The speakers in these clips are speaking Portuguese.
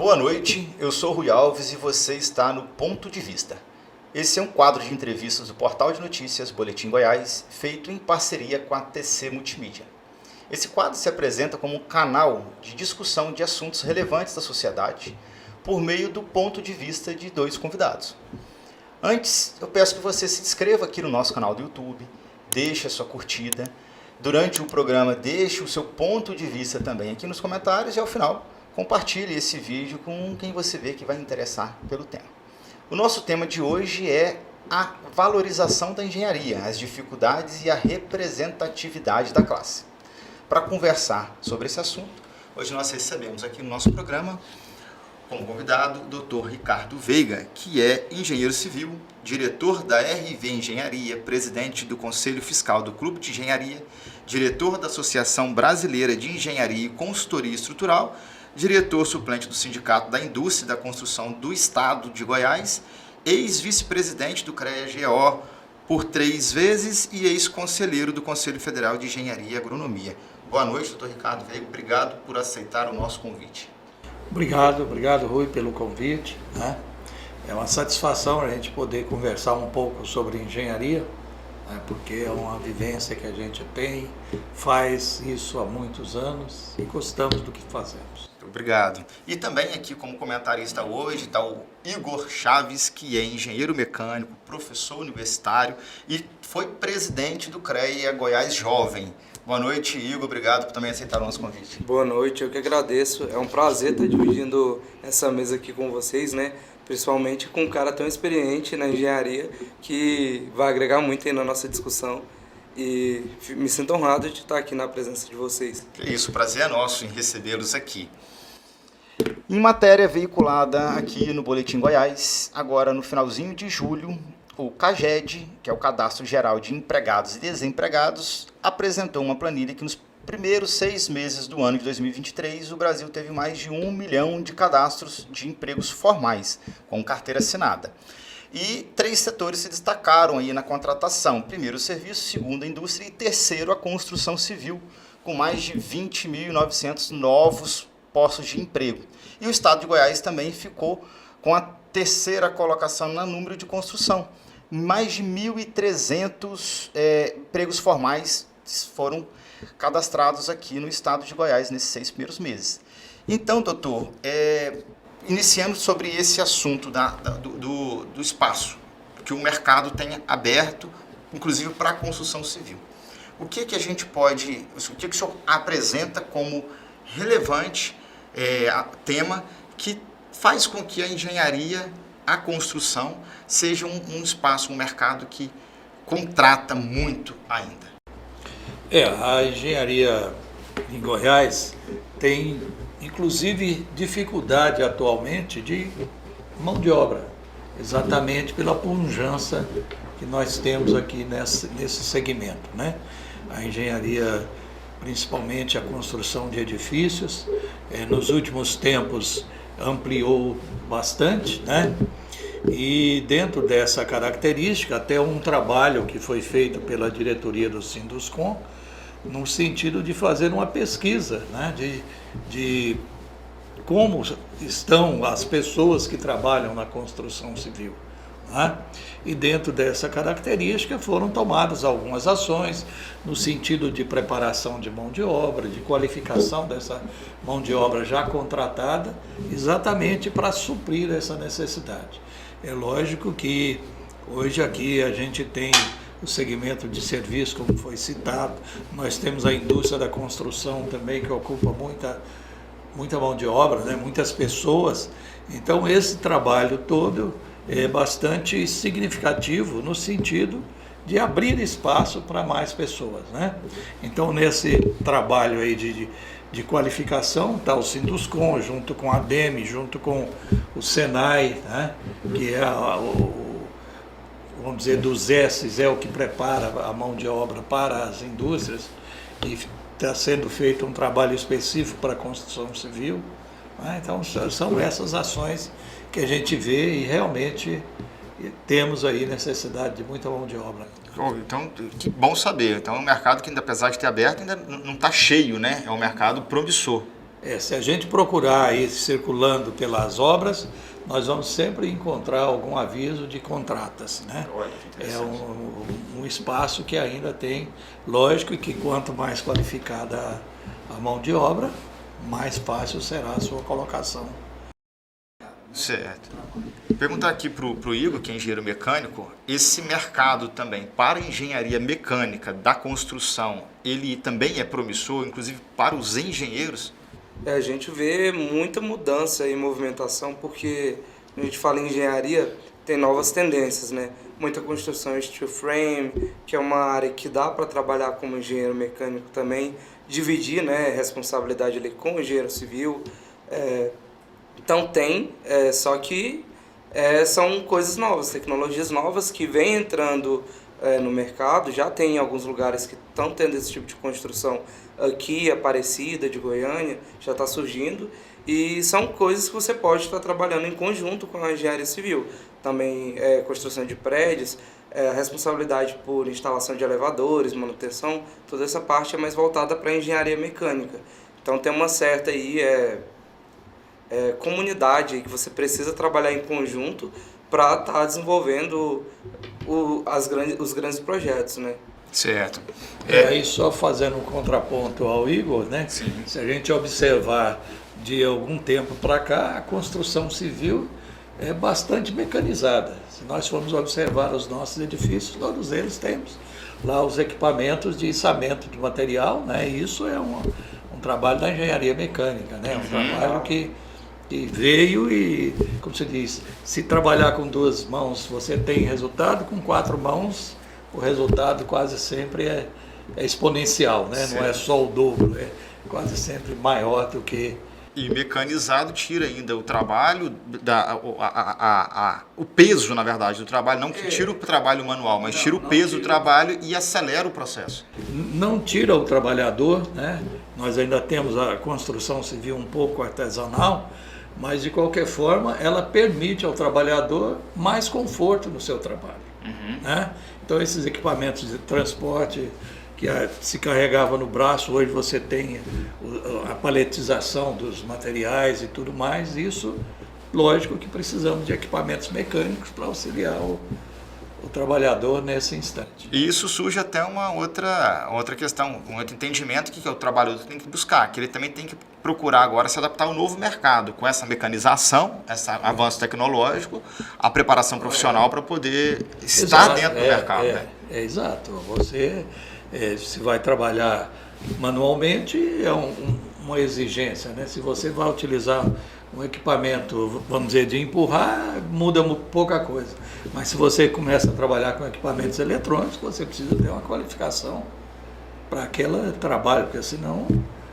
Boa noite, eu sou Rui Alves e você está no Ponto de Vista. Esse é um quadro de entrevistas do portal de notícias Boletim Goiás, feito em parceria com a TC Multimídia. Esse quadro se apresenta como um canal de discussão de assuntos relevantes da sociedade por meio do ponto de vista de dois convidados. Antes, eu peço que você se inscreva aqui no nosso canal do YouTube, deixe a sua curtida. Durante o programa, deixe o seu ponto de vista também aqui nos comentários e, ao final, compartilhe esse vídeo com quem você vê que vai interessar pelo tema. O nosso tema de hoje é a valorização da engenharia, as dificuldades e a representatividade da classe. Para conversar sobre esse assunto, hoje nós recebemos aqui no nosso programa, como convidado, o Dr. Ricardo Veiga, que é engenheiro civil, diretor da RV Engenharia, presidente do Conselho Fiscal do Clube de Engenharia, diretor da Associação Brasileira de Engenharia e Consultoria Estrutural, diretor suplente do Sindicato da Indústria e da Construção do Estado de Goiás, ex-vice-presidente do CREA-GO por 3 vezes e ex-conselheiro do Conselho Federal de Engenharia e Agronomia. Boa noite, Dr. Ricardo Veiga. Obrigado por aceitar o nosso convite. Obrigado, Rui, pelo convite. É uma satisfação a gente poder conversar um pouco sobre engenharia, porque é uma vivência que a gente tem, faz isso há muitos anos e gostamos do que fazemos. Obrigado. E também aqui como comentarista hoje está o Igor Chaves, que é engenheiro mecânico, professor universitário e foi presidente do CREA Goiás Jovem. Boa noite, Igor. Obrigado por também aceitar o nosso convite. Boa noite, eu que agradeço. É um prazer estar dividindo essa mesa aqui com vocês, né? Principalmente com um cara tão experiente na engenharia que vai agregar muito aí na nossa discussão. E me sinto honrado de estar aqui na presença de vocês. Isso, o prazer é nosso em recebê-los aqui. Em matéria veiculada aqui no Boletim Goiás, agora no finalzinho de julho, o CAGED, que é o Cadastro Geral de Empregados e Desempregados, apresentou uma planilha que nos primeiros 6 meses do ano de 2023, o Brasil teve mais de 1 milhão de cadastros de empregos formais, com carteira assinada. E 3 setores se destacaram aí na contratação. Primeiro, o serviço, segundo, a indústria e terceiro, a construção civil, com mais de 20.900 novos postos de emprego. E o estado de Goiás também ficou com a terceira colocação no número de construção. Mais de 1.300 empregos formais foram cadastrados aqui no estado de Goiás nesses 6 primeiros meses. Então, doutor, iniciando sobre esse assunto do espaço que o mercado tem aberto, inclusive para a construção civil. O que a gente pode, o que o senhor apresenta como relevante tema que faz com que a engenharia, a construção, seja um espaço, um mercado que contrata muito ainda? A engenharia em Goiás tem, inclusive, dificuldade atualmente de mão de obra, exatamente pela pujança que nós temos aqui nesse segmento, né? A engenharia, principalmente a construção de edifícios, nos últimos tempos ampliou bastante, né? E dentro dessa característica, até um trabalho que foi feito pela diretoria do Sinduscon, no sentido de fazer uma pesquisa, né, de como estão as pessoas que trabalham na construção civil. Né? E dentro dessa característica foram tomadas algumas ações no sentido de preparação de mão de obra, de qualificação dessa mão de obra já contratada, exatamente para suprir essa necessidade. É lógico que hoje aqui a gente tem o segmento de serviço, como foi citado, nós temos a indústria da construção também, que ocupa muita mão de obra, né? Muitas pessoas. Então esse trabalho todo é bastante significativo no sentido de abrir espaço para mais pessoas, né? Então nesse trabalho aí de qualificação está o Sinduscon, junto com a ADEME, junto com o SENAI, né? Que é vamos dizer, dos S's, é o que prepara a mão de obra para as indústrias, e está sendo feito um trabalho específico para a construção civil. Então, são essas ações que a gente vê e realmente temos aí necessidade de muita mão de obra. Então, que bom saber. Então, é um mercado que, apesar de ter aberto, ainda não está cheio, né? É um mercado promissor. Se a gente procurar aí circulando pelas obras, nós vamos sempre encontrar algum aviso de contratas, né? Olha, que É interessante. um espaço que ainda tem, lógico que quanto mais qualificada a mão de obra, mais fácil será a sua colocação. Certo. Perguntar aqui para o Igor, que é engenheiro mecânico, esse mercado também para a engenharia mecânica da construção, ele também é promissor, inclusive para os engenheiros? A gente vê muita mudança e movimentação, porque a gente fala em engenharia, tem novas tendências, né? Muita construção steel frame, que é uma área que dá para trabalhar como engenheiro mecânico também, dividir, né, responsabilidade ali com o engenheiro civil. Então só que são coisas novas, tecnologias novas que vêm entrando no mercado. Já tem alguns lugares que estão tendo esse tipo de construção aqui, Aparecida, de Goiânia, já está surgindo. E são coisas que você pode estar trabalhando em conjunto com a engenharia civil. Também construção de prédios, a responsabilidade por instalação de elevadores, manutenção, toda essa parte é mais voltada para a engenharia mecânica. Então tem uma certa aí, comunidade aí que você precisa trabalhar em conjunto para estar desenvolvendo os grandes projetos, né? Certo. E aí, só fazendo um contraponto ao Igor, né? Sim. Se a gente observar de algum tempo para cá, a construção civil é bastante mecanizada. Se nós formos observar os nossos edifícios, todos eles temos lá os equipamentos de içamento de material, né? E isso é um trabalho da engenharia mecânica, né? Um trabalho que veio e, como se diz, se trabalhar com 2 mãos você tem resultado, com 4 mãos o resultado quase sempre é exponencial, né? Não é só o dobro, é quase sempre maior do que... E mecanizado tira ainda o trabalho, o peso, na verdade, do trabalho. Não que tira o trabalho manual, mas tira o peso do trabalho e acelera o processo. Não tira o trabalhador, né? Nós ainda temos a construção civil um pouco artesanal, mas de qualquer forma ela permite ao trabalhador mais conforto no seu trabalho. Né? Então esses equipamentos de transporte que se carregava no braço, hoje você tem a paletização dos materiais e tudo mais. Isso, lógico que precisamos de equipamentos mecânicos para auxiliar o trabalhador nesse instante. E isso surge até uma outra questão, um outro entendimento que o trabalhador tem que buscar, que ele também tem que procurar agora se adaptar ao novo mercado, com essa mecanização, esse avanço tecnológico, a preparação profissional para poder estar dentro do mercado. Né? Exato. Você, se vai trabalhar manualmente, é uma exigência, né? Se você vai utilizar um equipamento, vamos dizer, de empurrar, muda pouca coisa. Mas se você começa a trabalhar com equipamentos eletrônicos, você precisa ter uma qualificação para aquele trabalho, porque senão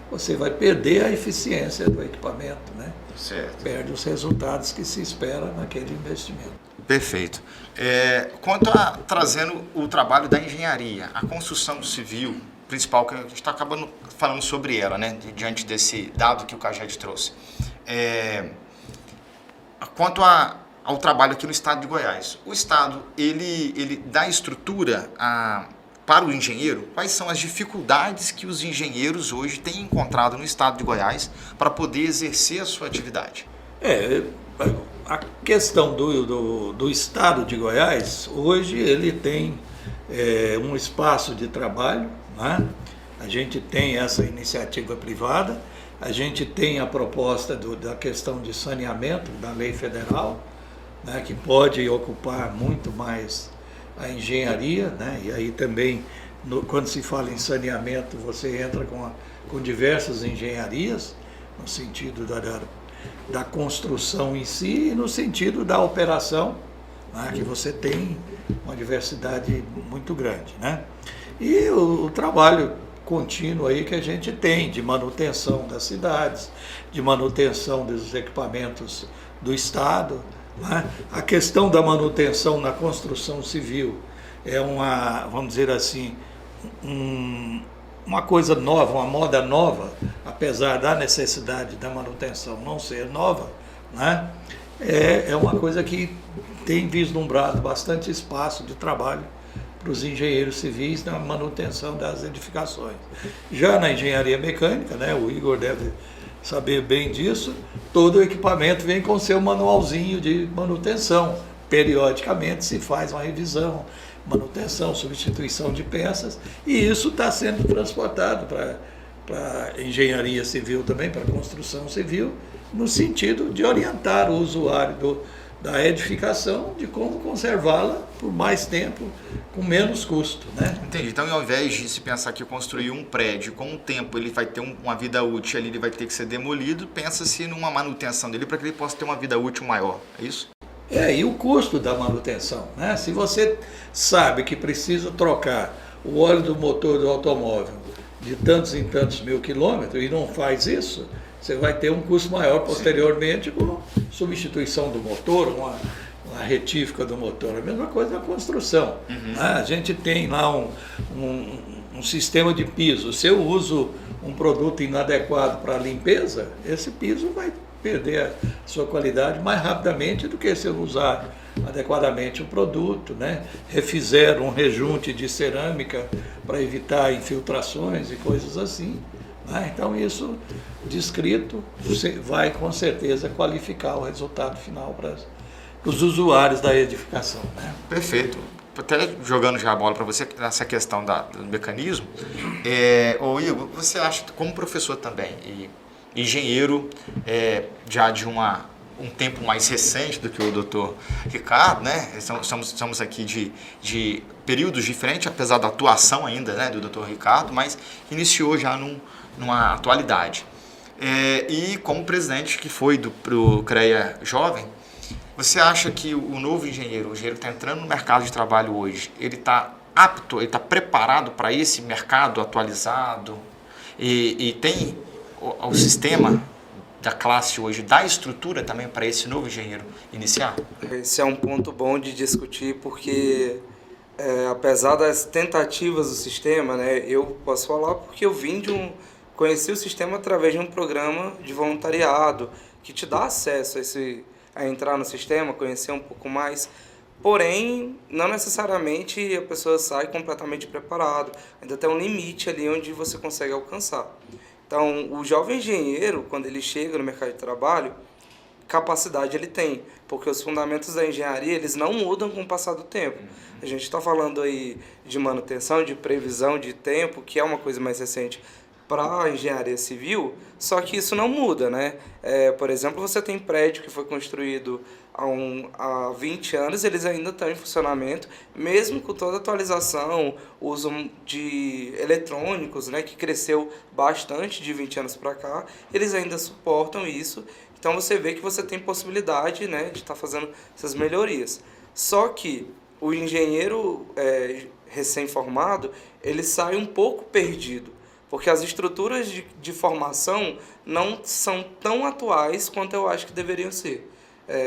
você vai perder a eficiência do equipamento, né? Certo. Perde os resultados que se espera naquele investimento. Perfeito. Quanto a trazendo o trabalho da engenharia, a construção civil, principal, que a gente está acabando falando sobre ela, né? Diante desse dado que o Caged trouxe. Quanto ao trabalho aqui no estado de Goiás, o estado ele dá estrutura para o engenheiro? Quais são as dificuldades que os engenheiros hoje têm encontrado no estado de Goiás para poder exercer a sua atividade? A questão do estado de Goiás, hoje ele tem um espaço de trabalho, né? A gente tem essa iniciativa privada, a gente tem a proposta da questão de saneamento da lei federal, né, que pode ocupar muito mais a engenharia, né, e aí também, quando se fala em saneamento, você entra com diversas engenharias, no sentido da construção em si e no sentido da operação, né, que você tem uma diversidade muito grande, né? E o trabalho contínuo aí que a gente tem de manutenção das cidades, de manutenção dos equipamentos do Estado, né? A questão da manutenção na construção civil é vamos dizer assim, uma coisa nova, uma moda nova, apesar da necessidade da manutenção não ser nova, né? É uma coisa que tem vislumbrado bastante espaço de trabalho para os engenheiros civis na manutenção das edificações. Já na engenharia mecânica, né, o Igor deve saber bem disso, todo o equipamento vem com seu manualzinho de manutenção. Periodicamente se faz uma revisão, manutenção, substituição de peças, e isso está sendo transportado para a engenharia civil também, para a construção civil, no sentido de orientar o usuário da edificação de como conservá-la por mais tempo, com menos custo, né? Entendi. Então, ao invés de se pensar que construir um prédio, com o tempo ele vai ter uma vida útil ali, ele vai ter que ser demolido, pensa-se numa manutenção dele para que ele possa ter uma vida útil maior, é isso? E o custo da manutenção, né? Se você sabe que precisa trocar o óleo do motor do automóvel de tantos em tantos mil quilômetros e não faz isso, você vai ter um custo maior posteriormente com substituição do motor, uma retífica do motor. A mesma coisa na construção. A gente tem lá um sistema de piso. Se eu uso um produto inadequado para limpeza, esse piso vai perder a sua qualidade mais rapidamente do que se eu usar adequadamente o produto, né? Refizer um rejunte de cerâmica para evitar infiltrações e coisas assim. Então isso descrito vai com certeza qualificar o resultado final para os usuários da edificação, né? Perfeito. Até jogando já a bola para você nessa questão do mecanismo, Igor, você acha, como professor também e engenheiro já de um tempo mais recente do que o doutor Ricardo, né? Estamos aqui de períodos diferentes, apesar da atuação ainda, né, do doutor Ricardo, mas iniciou já numa atualidade. E como presidente que foi pro CREA Jovem, você acha que o novo engenheiro, o engenheiro que está entrando no mercado de trabalho hoje, ele está apto, ele está preparado para esse mercado atualizado e tem o sistema da classe hoje, dá estrutura também para esse novo engenheiro iniciar? Esse é um ponto bom de discutir, porque apesar das tentativas do sistema, né, eu posso falar porque eu conheci o sistema através de um programa de voluntariado que te dá acesso a entrar no sistema, conhecer um pouco mais. Porém, não necessariamente a pessoa sai completamente preparada. Ainda tem um limite ali onde você consegue alcançar. Então, o jovem engenheiro, quando ele chega no mercado de trabalho, capacidade ele tem, porque os fundamentos da engenharia eles não mudam com o passar do tempo. A gente está falando aí de manutenção, de previsão de tempo, que é uma coisa mais recente para a engenharia civil, só que isso não muda, né? Por exemplo, você tem prédio que foi construído há 20 anos, eles ainda estão em funcionamento, mesmo com toda a atualização, o uso de eletrônicos, né, que cresceu bastante de 20 anos para cá, eles ainda suportam isso. Então você vê que você tem possibilidade, né, de estar fazendo essas melhorias. Só que o engenheiro recém-formado, ele sai um pouco perdido, porque as estruturas de formação não são tão atuais quanto eu acho que deveriam ser.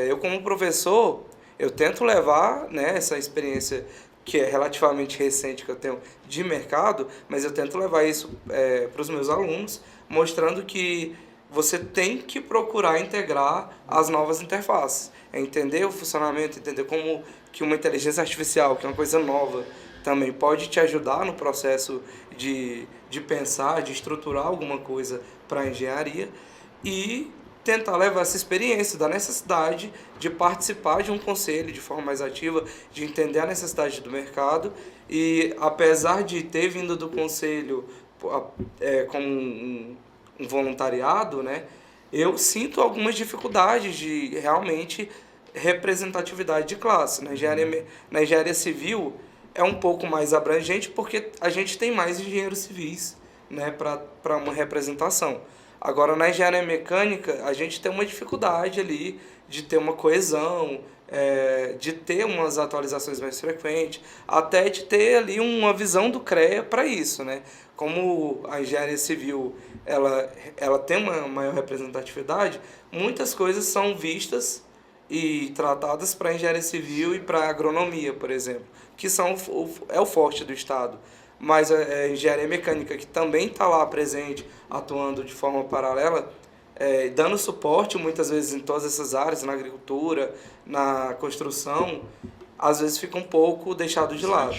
Eu, como professor, eu tento levar, né, essa experiência que é relativamente recente que eu tenho de mercado, mas eu tento levar isso para os meus alunos, mostrando que você tem que procurar integrar as novas interfaces. Entender o funcionamento, entender como que uma inteligência artificial, que é uma coisa nova, também pode te ajudar no processo de pensar, de estruturar alguma coisa para a engenharia e tentar levar essa experiência da necessidade de participar de um conselho de forma mais ativa, de entender a necessidade do mercado e, apesar de ter vindo do conselho como um voluntariado, né, eu sinto algumas dificuldades de realmente representatividade de classe. Na engenharia civil é um pouco mais abrangente porque a gente tem mais engenheiros civis, né, para uma representação. Agora, na engenharia mecânica, a gente tem uma dificuldade ali de ter uma coesão, de ter umas atualizações mais frequentes, até de ter ali uma visão do CREA para isso, né? Como a engenharia civil ela tem uma maior representatividade, muitas coisas são vistas e tratadas para a engenharia civil e para a agronomia, por exemplo, que é o forte do Estado. Mas a engenharia mecânica, que também está lá presente, atuando de forma paralela, dando suporte muitas vezes em todas essas áreas, na agricultura, na construção, às vezes fica um pouco deixado de lado.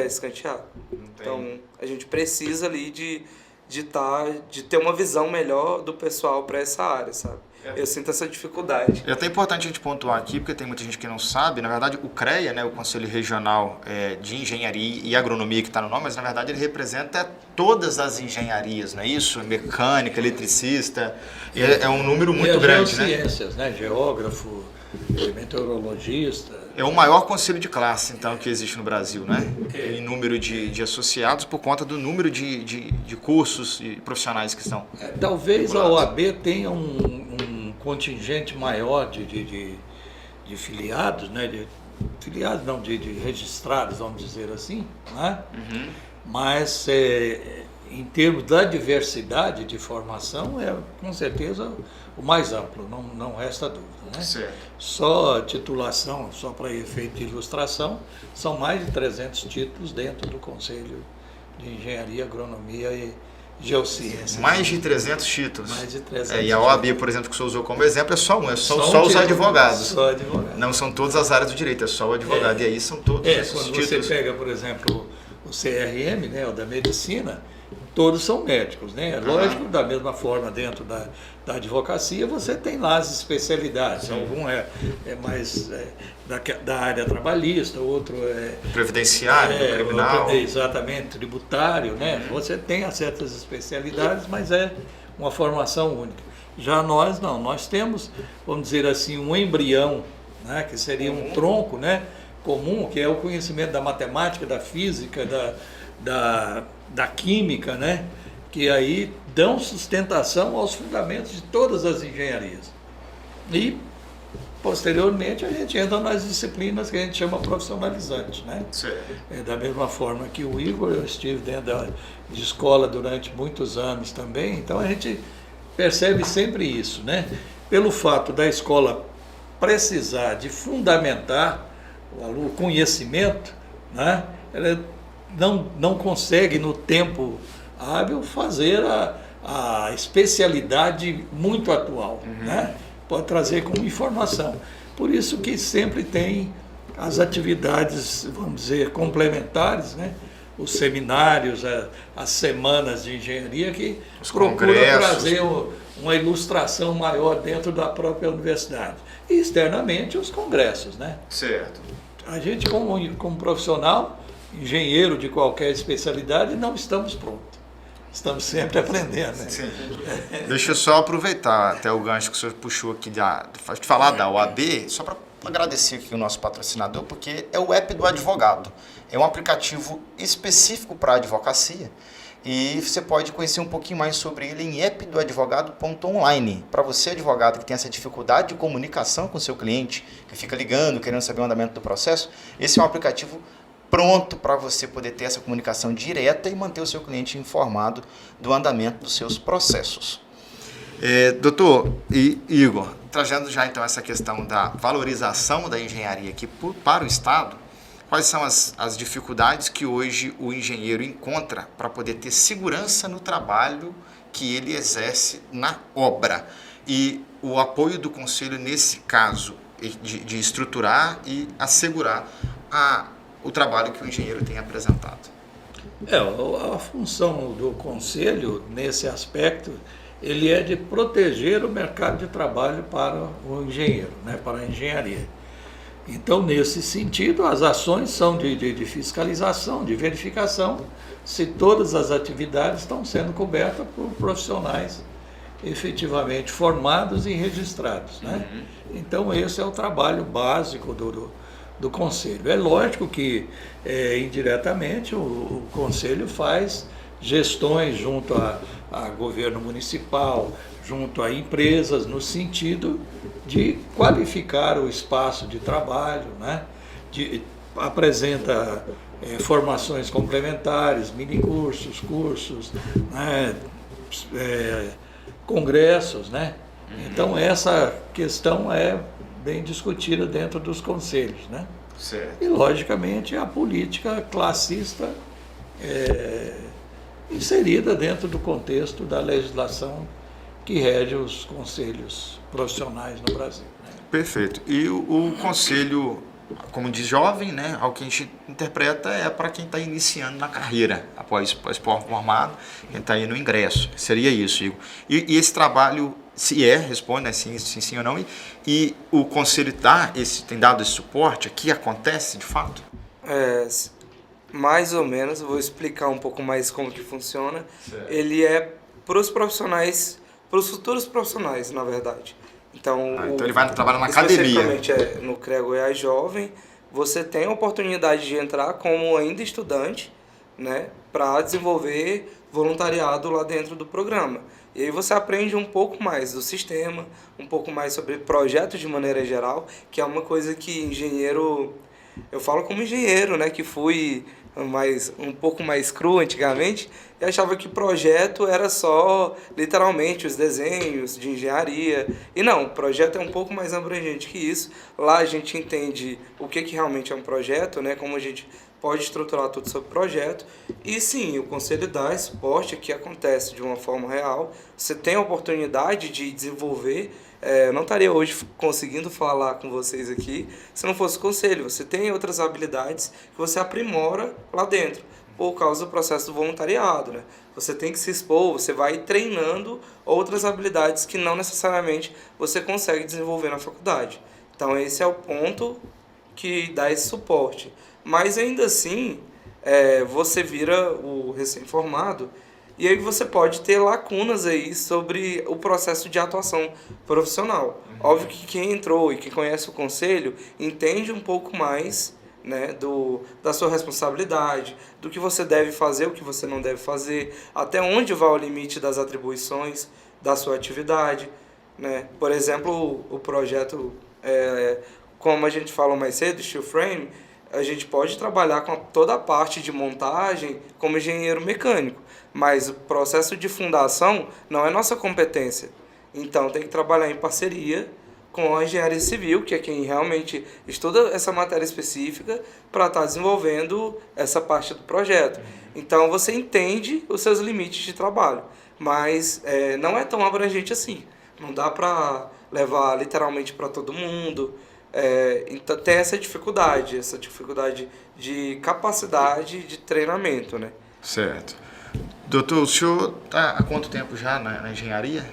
Escanteado. Então, a gente precisa ali de ter uma visão melhor do pessoal para essa área, sabe? Eu sinto essa dificuldade. É até importante a gente pontuar aqui, porque tem muita gente que não sabe, na verdade o CREA, né, o Conselho Regional de Engenharia e Agronomia que está no nome, mas na verdade ele representa todas as engenharias, não é isso? Mecânica, eletricista, é um número muito grande, né? Geociências, né? Geógrafo, meteorologista. É o maior conselho de classe, então, que existe no Brasil, né? Em número de associados, por conta do número de cursos e profissionais que estão. Talvez a OAB tenha um contingente maior de filiados, né? Filiados não, de registrados, vamos dizer assim, né? Uhum. Mas em termos da diversidade de formação, é com certeza o mais amplo, não resta dúvida, né? Certo. Só titulação, só para efeito de ilustração, são mais de 300 títulos dentro do Conselho de Engenharia, Agronomia e Geociências. Mais de 300 títulos. Mais de 300 e a OAB, por exemplo, que você usou como exemplo, é só um, só os advogados. Só advogados. Não são todas as áreas do direito, é só o advogado. E aí são todos esses quando títulos. você pega, por exemplo, o CRM, né, o da medicina, todos são médicos, né? É lógico, da mesma forma dentro da advocacia, você tem lá as especialidades. Algum é mais da área trabalhista, outro é previdenciário, criminal. Exatamente, tributário, né? Você tem certas especialidades, mas é uma formação única. Já nós não, nós temos, vamos dizer assim, um embrião, né? Que seria um tronco, né? Comum, que é o conhecimento da matemática, da física, da química, né? Que aí dão sustentação aos fundamentos de todas as engenharias. E, posteriormente, a gente entra nas disciplinas que a gente chama profissionalizantes, né? Da mesma forma que o Igor, eu estive dentro de escola durante muitos anos também, então a gente percebe sempre isso, né? Pelo fato da escola precisar de fundamentar o conhecimento, né? Ela não consegue, no tempo hábil, fazer a especialidade muito atual, né? Pode trazer como informação. Por isso que sempre tem as atividades, vamos dizer, complementares, né? Os seminários, as semanas de engenharia que procuram trazer uma ilustração maior dentro da própria universidade. E externamente os congressos, né? Certo. A gente, como profissional, engenheiro de qualquer especialidade, não estamos prontos. Estamos sempre aprendendo, né? Sim. Deixa eu só aproveitar até o gancho que o senhor puxou aqui de falar da OAB, só para agradecer aqui o nosso patrocinador, porque é o app do advogado. É um aplicativo específico para a advocacia e você pode conhecer um pouquinho mais sobre ele em appdoadvogado.online. Para você, advogado, que tem essa dificuldade de comunicação com o seu cliente, que fica ligando, querendo saber o andamento do processo, esse é um aplicativo pronto para você poder ter essa comunicação direta e manter o seu cliente informado do andamento dos seus processos. Doutor e Igor, trazendo já então essa questão da valorização da engenharia aqui para o Estado, quais são as dificuldades que hoje o engenheiro encontra para poder ter segurança no trabalho que ele exerce na obra? E o apoio do Conselho nesse caso de estruturar e assegurar o trabalho que o engenheiro tem apresentado. A função do Conselho, nesse aspecto, ele é de proteger o mercado de trabalho para o engenheiro, né, para a engenharia. Então, nesse sentido, as ações são de fiscalização, de verificação, se todas as atividades estão sendo cobertas por profissionais efetivamente formados e registrados, né? Então, esse é o trabalho básico do Conselho. É lógico que, indiretamente, o Conselho faz gestões junto a governo municipal, junto a empresas, no sentido de qualificar o espaço de trabalho, né? Apresenta formações complementares, minicursos, cursos, né? Congressos, né? Então, essa questão é bem discutida dentro dos conselhos, né? Certo. E, logicamente, a política classista inserida dentro do contexto da legislação que rege os conselhos profissionais no Brasil, né? Perfeito. E o Conselho como diz jovem, né, ao que a gente interpreta é para quem está iniciando na carreira, após formado, quem está aí no ingresso. Seria isso, Igor. E esse trabalho, se responde, né, sim ou não, e o conselho tem dado esse suporte, aqui acontece de fato? Mais ou menos, eu vou explicar um pouco mais como que funciona. Certo. Ele é para os profissionais, para os futuros profissionais, na verdade. Então ele vai trabalhar na academia. Especificamente no CREA Goiás Jovem, você tem a oportunidade de entrar como ainda estudante, né, para desenvolver voluntariado lá dentro do programa. E aí você aprende um pouco mais do sistema, um pouco mais sobre projetos de maneira geral, que é uma coisa que engenheiro... Eu falo como engenheiro, né, que fui um pouco mais cru antigamente, e achava que projeto era só, literalmente, os desenhos de engenharia. E não, o projeto é um pouco mais abrangente que isso. Lá a gente entende o que realmente é um projeto, né, como a gente pode estruturar tudo sobre projeto. E sim, o conselho dá esse suporte que acontece de uma forma real. Você tem a oportunidade de desenvolver. Eu não estaria hoje conseguindo falar com vocês aqui se não fosse o conselho. Você tem outras habilidades que você aprimora lá dentro, por causa do processo do voluntariado, né? Você tem que se expor, você vai treinando outras habilidades que não necessariamente você consegue desenvolver na faculdade. Então esse é o ponto que dá esse suporte. Mas ainda assim, você vira o recém-formado, e aí você pode ter lacunas aí sobre o processo de atuação profissional. Óbvio que quem entrou e que conhece o conselho entende um pouco mais, né, da sua responsabilidade, do que você deve fazer, o que você não deve fazer, até onde vai o limite das atribuições da sua atividade, né? Por exemplo, o projeto, como a gente falou mais cedo, Steel Frame, a gente pode trabalhar com toda a parte de montagem como engenheiro mecânico, mas o processo de fundação não é nossa competência. Então tem que trabalhar em parceria com a engenharia civil, que é quem realmente estuda essa matéria específica para estar desenvolvendo essa parte do projeto. Então você entende os seus limites de trabalho, mas não é tão abrangente assim. Não dá para levar literalmente para todo mundo. Então tem essa dificuldade de capacidade de treinamento, né? Certo. Doutor, o senhor está há quanto tempo já na engenharia?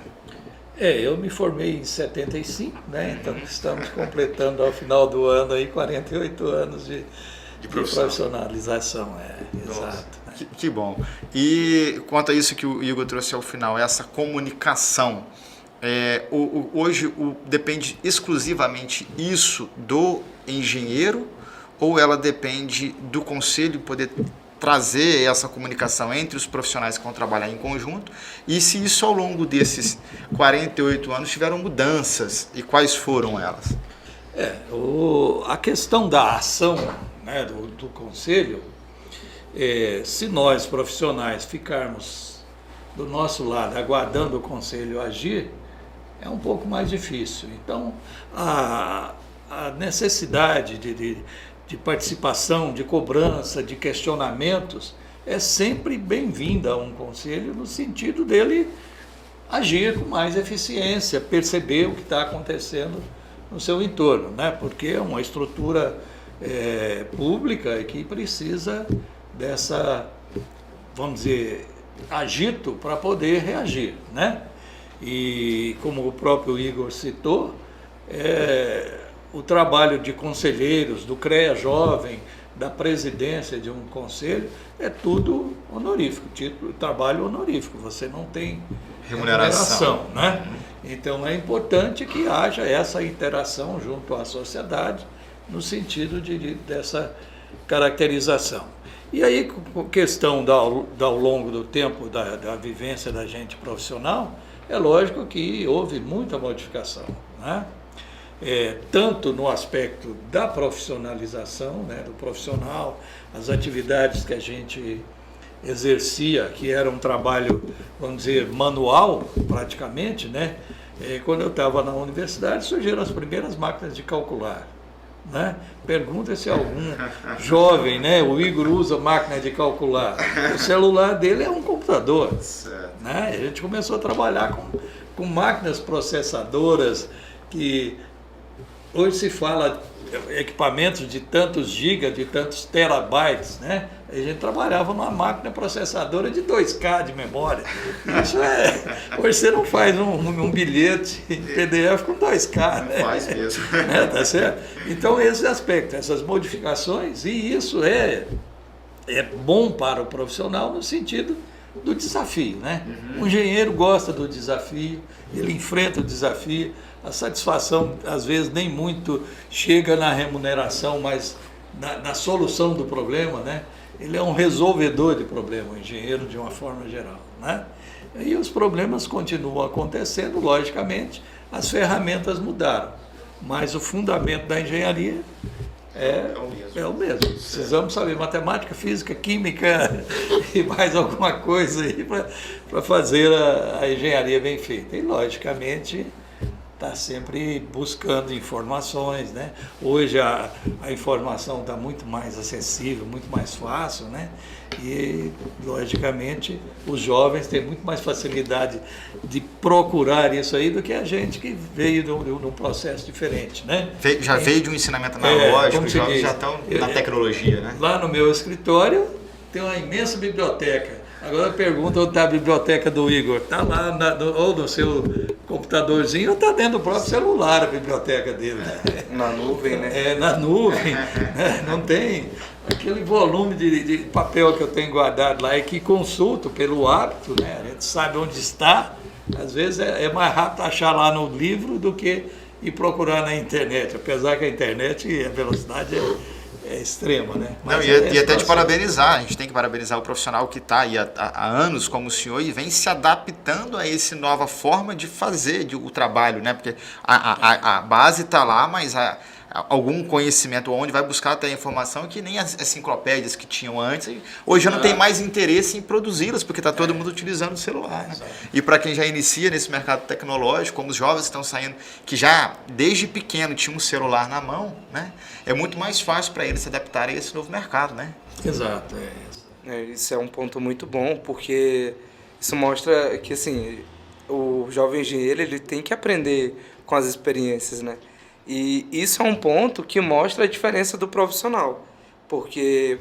Eu me formei em 75, né? Então estamos completando ao final do ano aí 48 anos de profissionalização. Exato. Né? Que bom. E quanto a isso que o Igor trouxe ao final, essa comunicação, hoje depende exclusivamente isso do engenheiro, ou ela depende do conselho poder trazer essa comunicação entre os profissionais que vão trabalhar em conjunto, e se isso ao longo desses 48 anos tiveram mudanças, e quais foram elas? A questão da ação, né, do conselho, se nós profissionais ficarmos do nosso lado aguardando o conselho agir, é um pouco mais difícil. Então, a necessidade de participação, de cobrança, de questionamentos, é sempre bem-vinda a um conselho no sentido dele agir com mais eficiência, perceber o que está acontecendo no seu entorno, né? Porque é uma estrutura pública que precisa dessa, vamos dizer, agito para poder reagir, né? E como o próprio Igor citou, o trabalho de conselheiros, do CREA Jovem, da presidência de um conselho, é tudo honorífico, trabalho honorífico, você não tem remuneração, né? Então é importante que haja essa interação junto à sociedade, no sentido dessa caracterização. E aí, questão ao longo do tempo da vivência da gente profissional, é lógico que houve muita modificação, né? Tanto no aspecto da profissionalização, né, do profissional, as atividades que a gente exercia, que era um trabalho, vamos dizer, manual, praticamente, né? Quando eu estava na universidade, surgiram as primeiras máquinas de calcular, né? Pergunta se algum jovem, né? O Igor usa máquina de calcular. O celular dele é um computador, né? A gente começou a trabalhar com máquinas processadoras que hoje se fala equipamentos de tantos gigas, de tantos terabytes, né? A gente trabalhava numa máquina processadora de 2K de memória. Isso hoje você não faz um bilhete em PDF com 2K, né? Não faz mesmo. Tá certo? Então, esse aspecto, essas modificações, e isso é bom para o profissional no sentido do desafio, né? O engenheiro gosta do desafio, ele enfrenta o desafio, a satisfação às vezes nem muito chega na remuneração, mas na solução do problema, né? Ele é um resolvedor de problema, o engenheiro de uma forma geral, né? E os problemas continuam acontecendo, logicamente, as ferramentas mudaram, mas o fundamento da engenharia é o mesmo. Precisamos saber matemática, física, química e mais alguma coisa aí para fazer a engenharia bem feita. E, logicamente, está sempre buscando informações, né? Hoje a informação está muito mais acessível, muito mais fácil, né? E, logicamente, os jovens têm muito mais facilidade de procurar isso aí do que a gente que veio de um processo diferente, né? Já veio de um ensinamento analógico, os jovens já estão na tecnologia, né? Lá no meu escritório tem uma imensa biblioteca. Agora pergunta onde está a biblioteca do Igor. Está lá, ou no seu computadorzinho, ou está dentro do próprio celular a biblioteca dele. Na nuvem, né? Na nuvem. Né? Não tem aquele volume de papel que eu tenho guardado lá e que consulto pelo hábito, né? A gente sabe onde está. Às vezes é mais rápido achar lá no livro do que ir procurar na internet. Apesar que a internet, a velocidade é extrema, né? Mas e até de parabenizar, a gente tem que parabenizar o profissional que está aí há anos como o senhor e vem se adaptando a essa nova forma de fazer o trabalho, né? Porque a base está lá, mas algum conhecimento onde vai buscar até a informação que nem as enciclopédias que tinham antes, hoje já não tem mais interesse em produzi-las, porque está todo mundo utilizando o celular, né? E para quem já inicia nesse mercado tecnológico, como os jovens estão saindo, que já desde pequeno tinham um celular na mão, né? É muito mais fácil para eles se adaptarem a esse novo mercado, né? Exato. Isso é um ponto muito bom, porque isso mostra que, assim, o jovem engenheiro ele tem que aprender com as experiências, né? E isso é um ponto que mostra a diferença do profissional, porque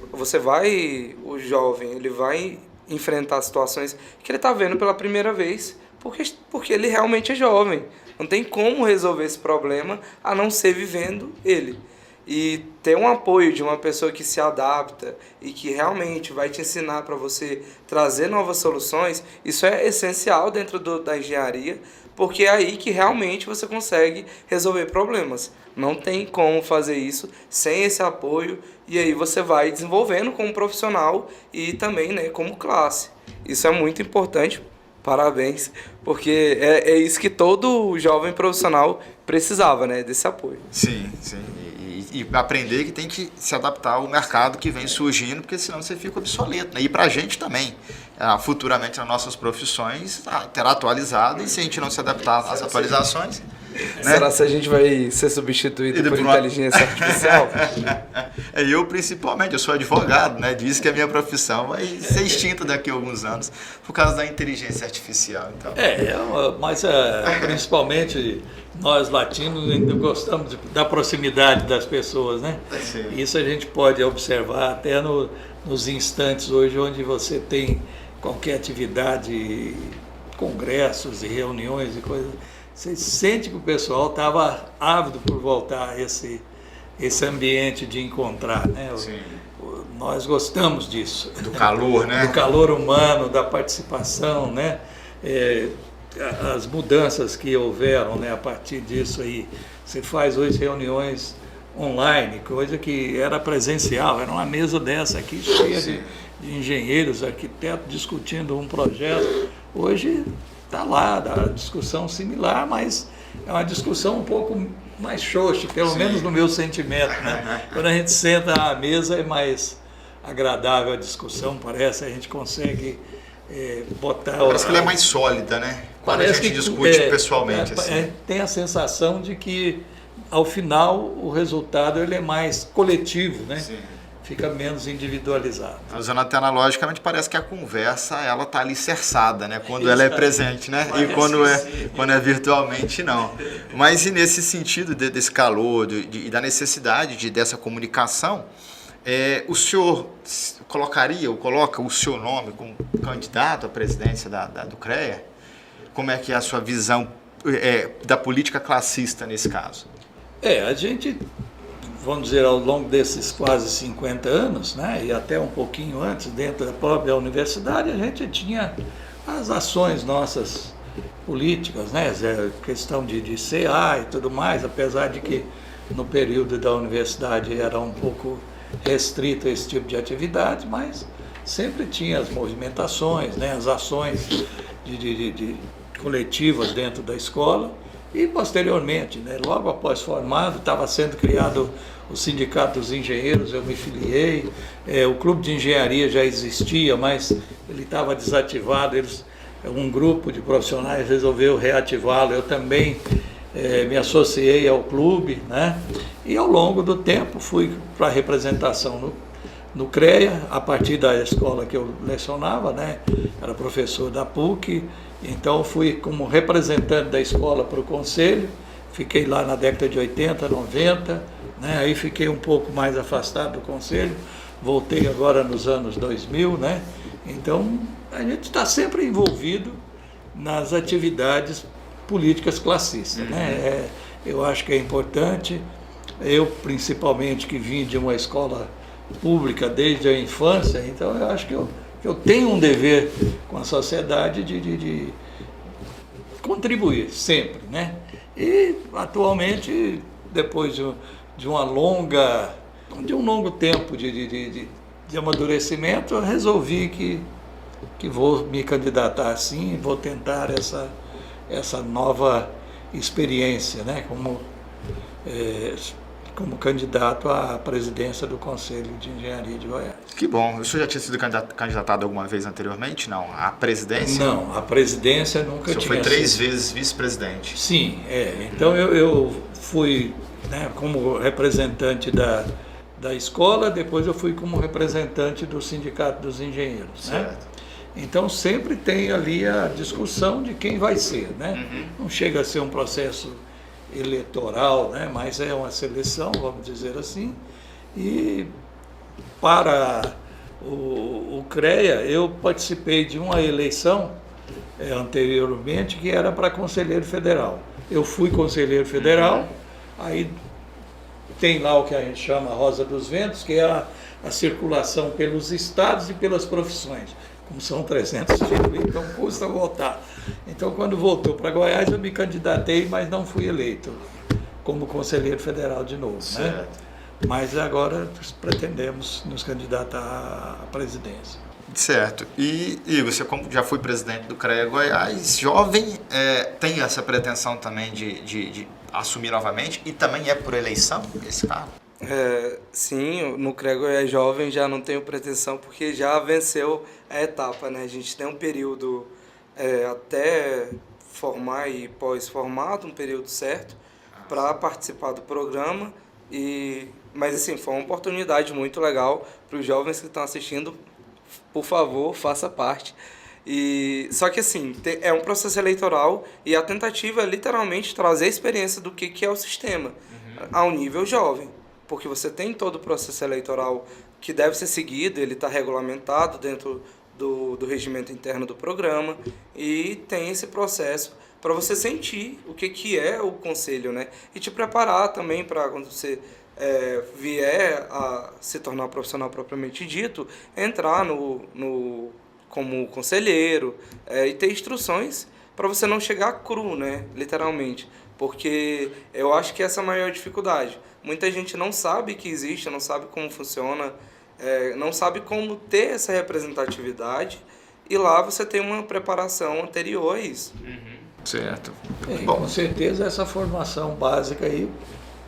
o jovem, ele vai enfrentar situações que ele está vendo pela primeira vez, porque ele realmente é jovem. Não tem como resolver esse problema a não ser vivendo ele. E ter um apoio de uma pessoa que se adapta e que realmente vai te ensinar para você trazer novas soluções, isso é essencial dentro da engenharia, porque é aí que realmente você consegue resolver problemas. Não tem como fazer isso sem esse apoio, e aí você vai desenvolvendo como profissional e também, né, como classe. Isso é muito importante, parabéns, porque é isso que todo jovem profissional precisava, né, desse apoio. Sim, sim. E aprender que tem que se adaptar ao mercado que vem surgindo, porque senão você fica obsoleto, né? E para a gente também, futuramente nas nossas profissões, terá atualizado, e se a gente não se adaptar às atualizações... Né? Será que a gente vai ser substituído por inteligência artificial? Eu principalmente, eu sou advogado, né? Diz que a minha profissão vai ser extinta daqui a alguns anos por causa da inteligência artificial. Então. Mas principalmente nós latinos ainda gostamos da proximidade das pessoas, né? Sim. Isso a gente pode observar até nos instantes hoje onde você tem qualquer atividade, congressos e reuniões e coisas. Você sente que o pessoal estava ávido por voltar a esse ambiente de encontrar, né? Nós gostamos disso. Do calor, né? Do calor humano, da participação, né? As mudanças que houveram, né? A partir disso aí, você faz hoje reuniões online, coisa que era presencial, era uma mesa dessa aqui cheia de engenheiros, arquitetos discutindo um projeto. Hoje está lá, a discussão similar, mas é uma discussão um pouco mais xoxa, pelo menos no meu sentimento, né? Quando a gente senta à mesa é mais agradável a discussão, parece, a gente consegue botar... Parece que ela é mais sólida, né? Quando a gente discute pessoalmente. Assim. Tem a sensação de que, ao final, o resultado ele é mais coletivo, né? Sim. fica menos individualizado. Usando até analogicamente, parece que a conversa ela está alicerçada, né? Quando ela é presente, né? E quando é virtualmente, não. Mas e nesse sentido desse calor e da necessidade dessa comunicação, o senhor coloca o seu nome como candidato à presidência do CREA? Como é que é a sua visão da política classista nesse caso? A gente, vamos dizer, ao longo desses quase 50 anos, né, e até um pouquinho antes, dentro da própria universidade, a gente tinha as ações nossas políticas, né, questão de CA e tudo mais, apesar de que no período da universidade era um pouco restrito a esse tipo de atividade, mas sempre tinha as movimentações, né, as ações de coletivas dentro da escola. E posteriormente, né, logo após formado, estava sendo criado o Sindicato dos Engenheiros, eu me filiei, o Clube de Engenharia já existia, mas ele estava desativado, um grupo de profissionais resolveu reativá-lo, eu também me associei ao clube, né, e ao longo do tempo fui para a representação no CREA, a partir da escola que eu lecionava, né, era professor da PUC. Então fui como representante da escola para o conselho, fiquei lá na década de 80, 90, né? Aí fiquei um pouco mais afastado do conselho, voltei agora nos anos 2000, né? Então a gente está sempre envolvido nas atividades políticas classistas, né? Eu acho que é importante, eu principalmente que vim de uma escola pública desde a infância, então eu acho que eu tenho um dever com a sociedade de contribuir sempre, né? E atualmente, depois de um longo tempo de amadurecimento, eu resolvi que vou me candidatar sim, vou tentar essa nova experiência, né? Como candidato à presidência do Conselho de Engenharia de Goiás. Que bom. O senhor já tinha sido candidatado alguma vez anteriormente? Não. À presidência? Não, a presidência nunca tinha sido. O senhor foi 3 vezes vice-presidente? Sim, Então eu fui, né, como representante da escola, depois eu fui como representante do Sindicato dos Engenheiros. Certo. Né? Então sempre tem ali a discussão de quem vai ser, né? Não chega a ser um processo eleitoral, né? Mas é uma seleção, vamos dizer assim. E para o CREA, eu participei de uma eleição anteriormente que era para conselheiro federal. Eu fui conselheiro federal, aí tem lá o que a gente chama Rosa dos Ventos, que é a circulação pelos estados e pelas profissões. Como são 300 filhos, então custa voltar. Então, quando voltou para Goiás, eu me candidatei, mas não fui eleito como conselheiro federal de novo. Certo. Né? Mas agora pretendemos nos candidatar à presidência. Certo. E você, como já foi presidente do CREA Goiás, jovem, tem essa pretensão também de assumir novamente e também é por eleição esse cargo? Sim, no CREA Goiás Jovem já não tenho pretensão porque já venceu a etapa, né? A gente tem um período até formar e pós-formado, um período certo para participar do programa, mas assim, foi uma oportunidade muito legal para os jovens que estão assistindo, por favor, faça parte. Só que assim, é um processo eleitoral e a tentativa é literalmente trazer a experiência do que é o sistema ao nível jovem. Porque você tem todo o processo eleitoral que deve ser seguido, ele está regulamentado dentro do regimento interno do programa e tem esse processo para você sentir o que é o conselho, né? E te preparar também para quando você vier a se tornar profissional propriamente dito, entrar como conselheiro e ter instruções para você não chegar cru, né? Literalmente. Porque eu acho que essa é a maior dificuldade. Muita gente não sabe que existe, não sabe como funciona, não sabe como ter essa representatividade, e lá você tem uma preparação anterior a isso. Certo. Bom, com certeza essa formação básica aí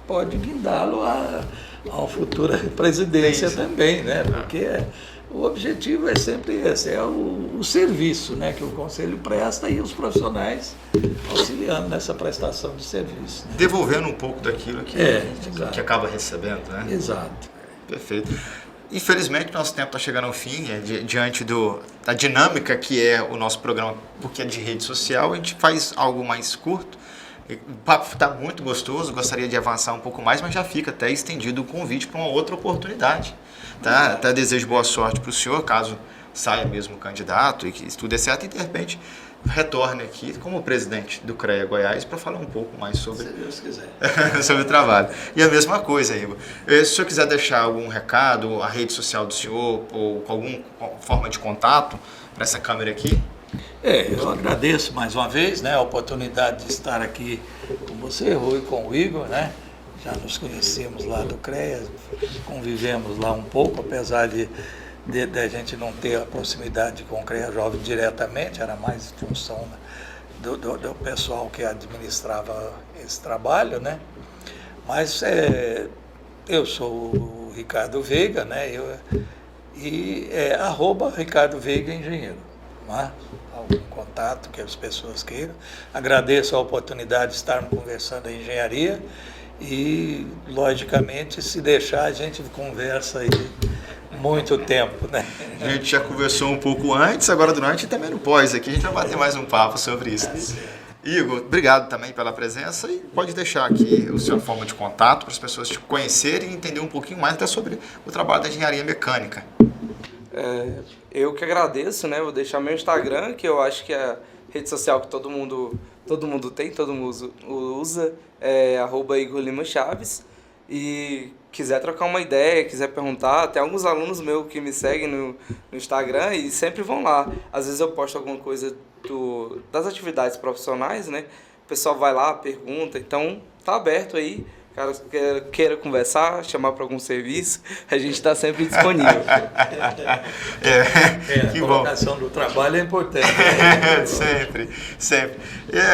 pode guindá-lo a uma futura presidência também, né? Porque o objetivo é sempre esse, é o serviço, né, que o Conselho presta e os profissionais auxiliando nessa prestação de serviço. Né? Devolvendo um pouco daquilo que acaba recebendo, né? Exato. Perfeito. Infelizmente, nosso tempo está chegando ao fim, diante da dinâmica que é o nosso programa, porque é de rede social, a gente faz algo mais curto. O papo está muito gostoso, gostaria de avançar um pouco mais, mas já fica até estendido o convite para uma outra oportunidade. Tá? Até desejo boa sorte para o senhor, caso saia mesmo candidato e que isso tudo dê certo, e de repente retorne aqui como presidente do CREA Goiás para falar um pouco mais sobre, Se Deus quiser. sobre o trabalho. E a mesma coisa, Igor. Se o senhor quiser deixar algum recado, a rede social do senhor, ou com alguma forma de contato para essa câmera aqui. Eu agradeço mais uma vez, né, a oportunidade de estar aqui com você, Rui, com o Igor, né? Já nos conhecemos lá do CREA, convivemos lá um pouco, apesar de a gente não ter a proximidade com o CREA Jovem diretamente, era mais função do pessoal que administrava esse trabalho, né? Mas eu sou o Ricardo Veiga, né? E @Ricardo Veiga Engenheiro. Né? Algum contato que as pessoas queiram. Agradeço a oportunidade de estarmos conversando em engenharia e, logicamente, se deixar, a gente conversa aí muito tempo, né? A gente já conversou um pouco antes, agora durante e também no pós aqui, a gente vai bater mais um papo sobre isso. Igor, obrigado também pela presença e pode deixar aqui a sua forma de contato para as pessoas te conhecerem e entender um pouquinho mais até sobre o trabalho da engenharia mecânica. Eu que agradeço, né? Vou deixar meu Instagram, que eu acho que é a rede social que todo mundo tem, todo mundo usa, é @Igor Lima Chaves. E quiser trocar uma ideia, quiser perguntar, tem alguns alunos meus que me seguem no Instagram e sempre vão lá. Às vezes eu posto alguma coisa das atividades profissionais, né? O pessoal vai lá, pergunta, então tá aberto aí. Caso queira conversar, chamar para algum serviço, a gente está sempre disponível. Que a bom. colocação do trabalho é importante. Sempre, sempre.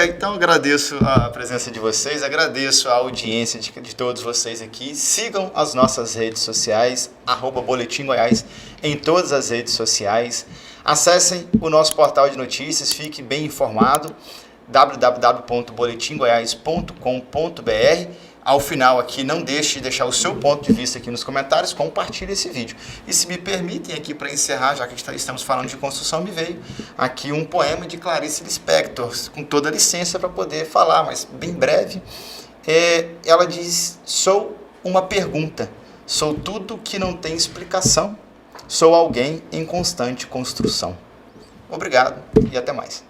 Então agradeço a presença de vocês, agradeço a audiência de todos vocês aqui. Sigam as nossas redes sociais, @Boletim Goiás, em todas as redes sociais. Acessem o nosso portal de notícias, fique bem informado, www.boletimgoias.com.br. Ao final aqui, não deixe de deixar o seu ponto de vista aqui nos comentários, compartilhe esse vídeo. E se me permitem aqui para encerrar, já que estamos falando de construção, me veio aqui um poema de Clarice Lispector, com toda a licença para poder falar, mas bem breve. Ela diz: sou uma pergunta, sou tudo que não tem explicação, sou alguém em constante construção. Obrigado e até mais.